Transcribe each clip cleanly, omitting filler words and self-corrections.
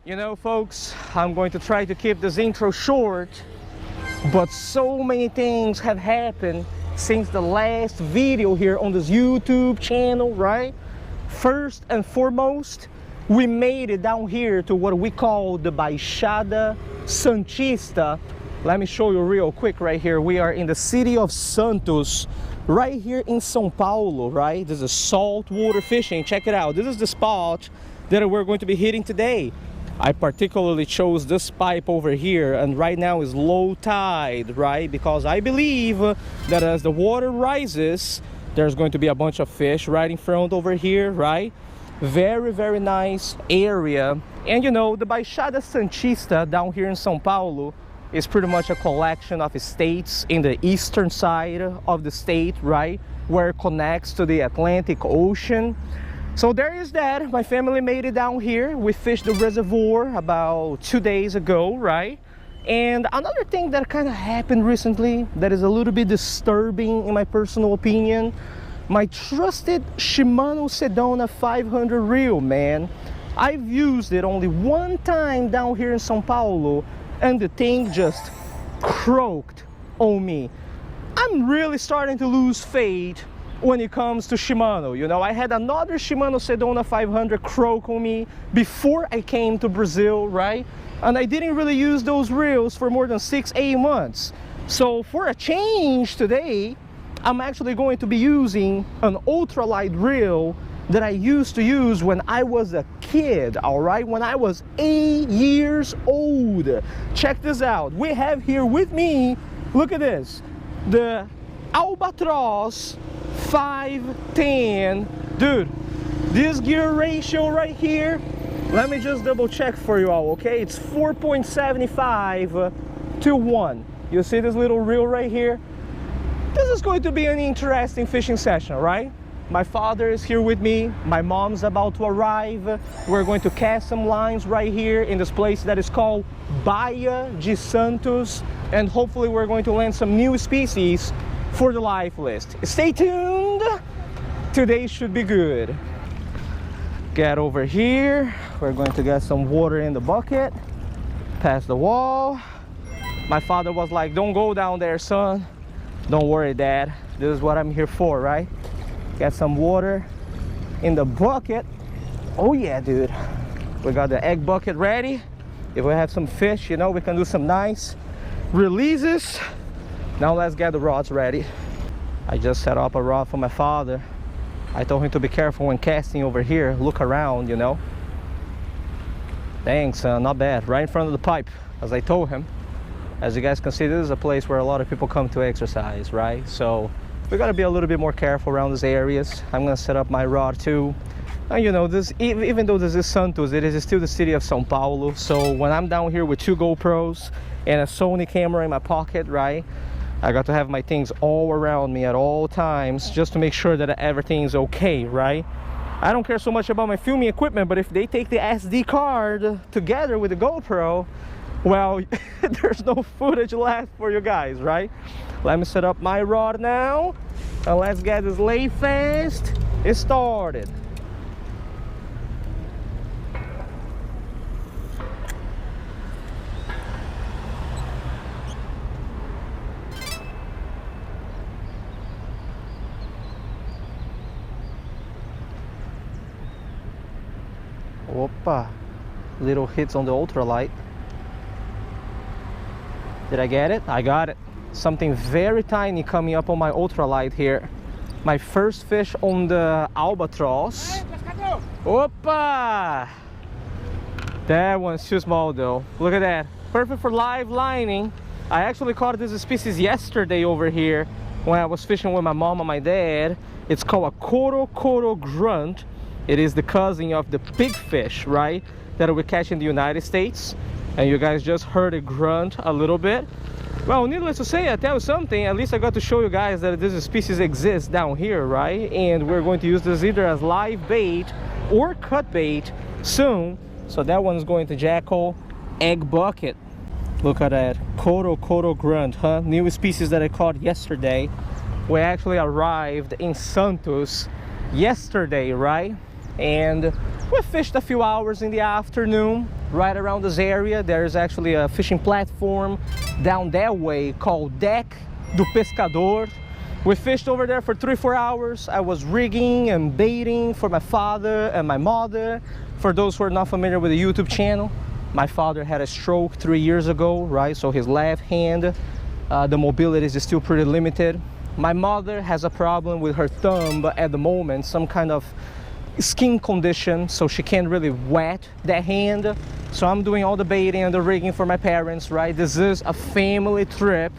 You know, folks, I'm going to try to keep this intro short, but so many things have happened since the last video here on this YouTube channel, right? First and foremost, we made it down here to what we call the Baixada Santista. Let me show you real quick right here. We are in the city of Santos, right here in São Paulo, right? This is saltwater fishing. Check it out. This is the spot that we're going to be hitting today. I particularly chose this pipe over here, and right now is low tide, right? Because I believe that as the water rises, there's going to be a bunch of fish right in front over here, right? Very, very nice area. And you know, the Baixada Santista down here in São Paulo is pretty much a collection of states in the eastern side of the state, right? Where it connects to the Atlantic Ocean. So there is that. My family made it down here. We fished the reservoir about 2 days ago, right? And another thing that kind of happened recently that is a little bit disturbing in my personal opinion, my trusted Shimano Sedona 500 reel, man. I've used it only one time down here in São Paulo, and the thing just croaked on me. I'm really starting to lose faith when it comes to Shimano. You know, I had another Shimano Sedona 500 croak on me before I came to Brazil, right? And I didn't really use those reels for more than 6-8 months. So for a change today, I'm actually going to be using an ultralight reel that I used to use when I was a kid, all right? When I was 8 years old. Check this out. We have here with me, look at this, the Albatroz 510. Dude, this gear ratio right here, let me just double check for you all, okay? It's 4.75 to 1. You see this little reel right here? This is going to be an interesting fishing session, right? My father is here with me. My mom's about to arrive. We're going to cast some lines right here in this place that is called Baía de Santos. And hopefully we're going to land some new species for the live list. Stay tuned. Today should be good. Get over here. We're going to get some water in the bucket. Past the wall. My father was like, don't go down there, son. Don't worry, Dad. This is what I'm here for, right? Get some water in the bucket. Oh yeah, dude. We got the egg bucket ready. If we have some fish, you know, we can do some nice releases. Now let's get the rods ready. I just set up a rod for my father. I told him to be careful when casting over here. Look around, you know. Thanks, not bad. Right in front of the pipe, as I told him. As you guys can see, this is a place where a lot of people come to exercise, right? So we gotta be a little bit more careful around these areas. I'm gonna set up my rod too. And you know, this, even though this is Santos, it is still the city of São Paulo. So when I'm down here with 2 GoPros and a Sony camera in my pocket, right? I got to have my things all around me at all times just to make sure that everything's okay, right? I don't care so much about my filming equipment, but if they take the SD card together with the GoPro, well, there's no footage left for you guys, right? Let me set up my rod now, and let's get this lay fast started. Opa, little hits on the ultralight. Did I get it? I got it. Something very tiny coming up on my ultralight here. My first fish on the Albatroz. Opa! That one's too small though. Look at that. Perfect for live lining. I actually caught this species yesterday over here when I was fishing with my mom and my dad. It's called a coro grunt. It is the cousin of the pigfish, right? That we catch in the United States. And you guys just heard it grunt a little bit. Well, needless to say, I tell you something, at least I got to show you guys that this species exists down here, right? And we're going to use this either as live bait or cut bait soon. So that one's going to jackal egg bucket. Look at that, coro grunt, huh? New species that I caught yesterday. We actually arrived in Santos yesterday, right? And we fished a few hours in the afternoon. right around this area. There's actually a fishing platform down that way called Deck do Pescador. We fished over there for 3-4 hours. I was rigging and baiting for my father and my mother. For those who are not familiar with the YouTube channel, my father had a stroke 3 years ago, right? So his left hand, the mobility is still pretty limited. My mother has a problem with her thumb at the moment, some kind of skin condition, so she can't really wet that hand. So I'm doing all the baiting and the rigging for my parents, right? This is a family trip.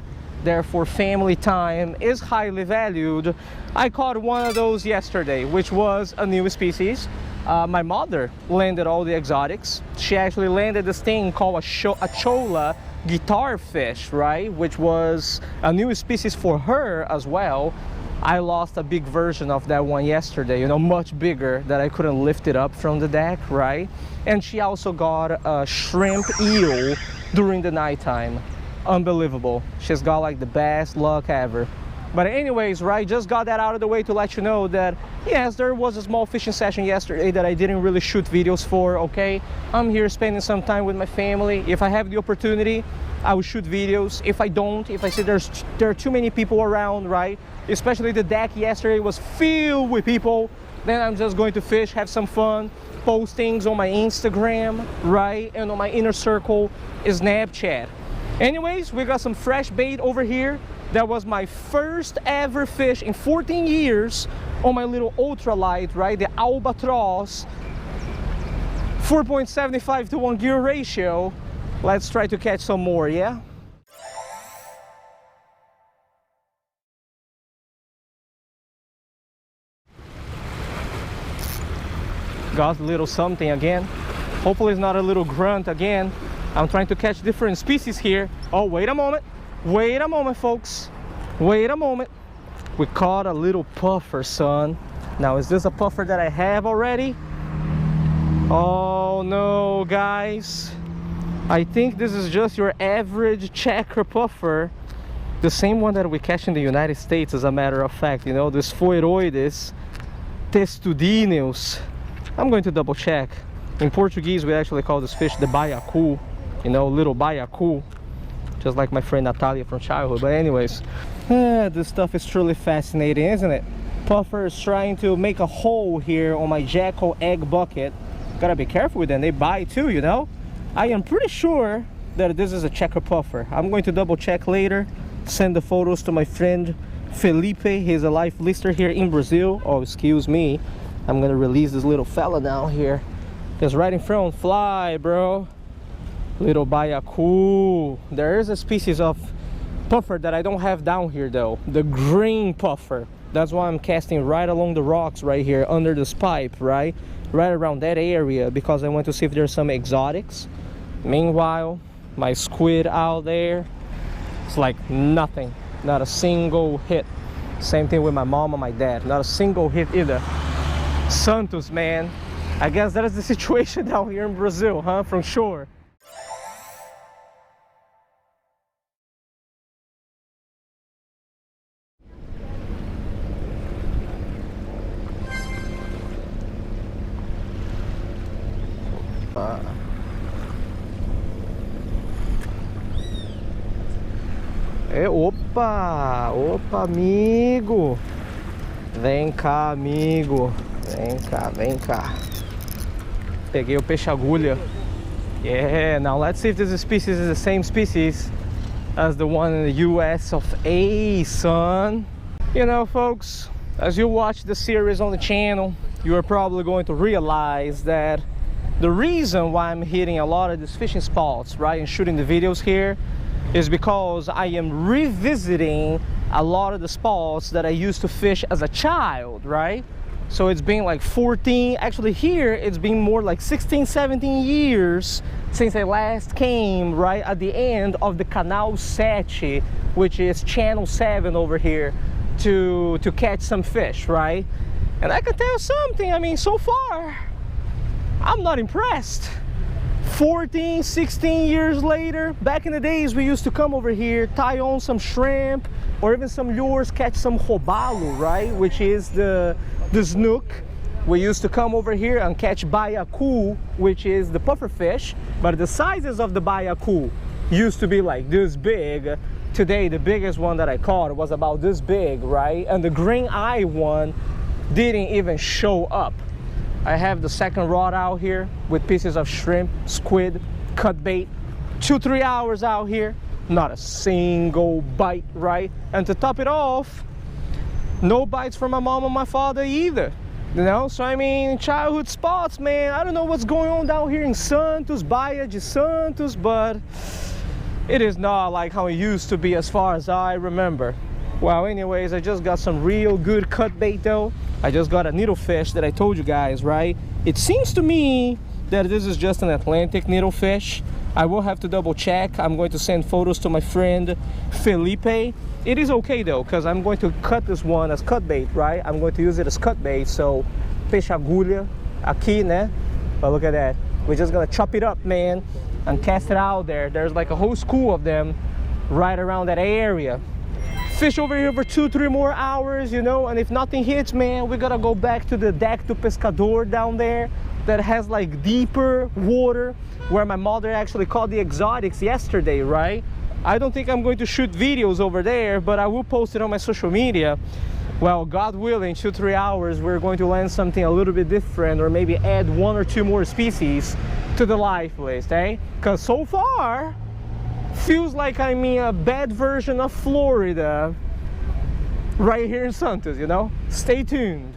Therefore, family time is highly valued. I caught one of those yesterday, which was a new species. My mother landed all the exotics. She actually landed this thing called a chola guitar fish, right? Which was a new species for her as well. I lost a big version of that one yesterday, you know, much bigger, that I couldn't lift it up from the deck, right? And she also got a shrimp eel during the nighttime. Unbelievable. She's got like the best luck ever. But anyways, right, just got that out of the way to let you know that yes, there was a small fishing session yesterday that I didn't really shoot videos for, okay? I'm here spending some time with my family. If I have the opportunity, I will shoot videos. If I don't, if I see there are too many people around, right, especially the deck yesterday was filled with people, then I'm just going to fish, have some fun, post things on my Instagram, right, and on my inner circle Snapchat. Anyways, we got some fresh bait over here. That was my first ever fish in 14 years on my little ultralight, right? The Albatroz, 4.75 to 1 gear ratio. Let's try to catch some more, yeah? Got a little something again. Hopefully it's not a little grunt again. I'm trying to catch different species here. Oh, wait a moment. Wait a moment, folks. Wait a moment. We caught a little puffer, son. Now, is this a puffer that I have already? Oh, no, guys. I think this is just your average checker puffer. The same one that we catch in the United States, as a matter of fact. You know, this Phoeroides testudinus. I'm going to double check. In Portuguese, we actually call this fish the baiacu. You know, little baiacu, just like my friend Natalia from childhood. But anyways, this stuff is truly fascinating, isn't it? Puffer is trying to make a hole here on my jackal egg bucket. Gotta be careful with them, they bite too, you know. I am pretty sure that this is a checker puffer. I'm going to double check later, send the photos to my friend Felipe. He's a life lister here in Brazil. Oh, excuse me, I'm gonna release this little fella down here. It's right in front. Fly, bro. Little baiacu. There is a species of puffer that I don't have down here though, the green puffer. That's why I'm casting right along the rocks right here under this pipe, right around that area, because I want to see if there's some exotics. Meanwhile, my squid out there, it's like nothing, not a single hit. Same thing with my mom and my dad, not a single hit either. Santos, man, I guess that is the situation down here in Brazil, huh, from shore. Opa, amigo. Vem cá, amigo. Vem cá. Peguei o peixe agulha. Yeah, now let's see if this species is the same species as the one in the US of A, son. You know, folks, as you watch the series on the channel, you are probably going to realize that the reason why I'm hitting a lot of these fishing spots, right, and shooting the videos here is because I am revisiting a lot of the spots that I used to fish as a child, right? So it's been like 14, actually here it's been more like 16, 17 years since I last came, right, at the end of the Canal 7, which is channel 7 over here, to catch some fish, right? And I can tell you something, I mean, so far, I'm not impressed. 14, 16 years later, back in the days we used to come over here, tie on some shrimp or even some lures, catch some robalo, right, which is the snook, we used to come over here and catch baiacu, which is the puffer fish, but the sizes of the baiacu used to be like this big. Today, the biggest one that I caught was about this big, right? And the green eye one didn't even show up. I have the second rod out here with pieces of shrimp, squid, cut bait. 2-3 hours out here, not a single bite, right? And to top it off, no bites from my mom or my father either. You know, so I mean, childhood spots, man. I don't know what's going on down here in Santos, Baía de Santos, but it is not like how it used to be as far as I remember. Well, anyways, I just got some real good cut bait though. I just got a needlefish that I told you guys, right? It seems to me that this is just an Atlantic needlefish. I will have to double check. I'm going to send photos to my friend Felipe. It is okay though, because I'm going to cut this one as cut bait, right? I'm going to use it as cut bait. So, peixe agulha aqui, né? But look at that. We're just gonna chop it up, man, and cast it out there. There's like a whole school of them right around that area. Fish over here for 2-3 more hours, you know, and if nothing hits, man, we gotta go back to the deck do pescador down there that has like deeper water where my mother actually caught the exotics yesterday, right? I don't think I'm going to shoot videos over there, but I will post it on my social media. Well, God willing, 2-3 hours, we're going to land something a little bit different, or maybe add 1 or 2 more species to the live list, eh? Because so far, feels like I'm in a bad version of Florida right here in Santos, you know? Stay tuned.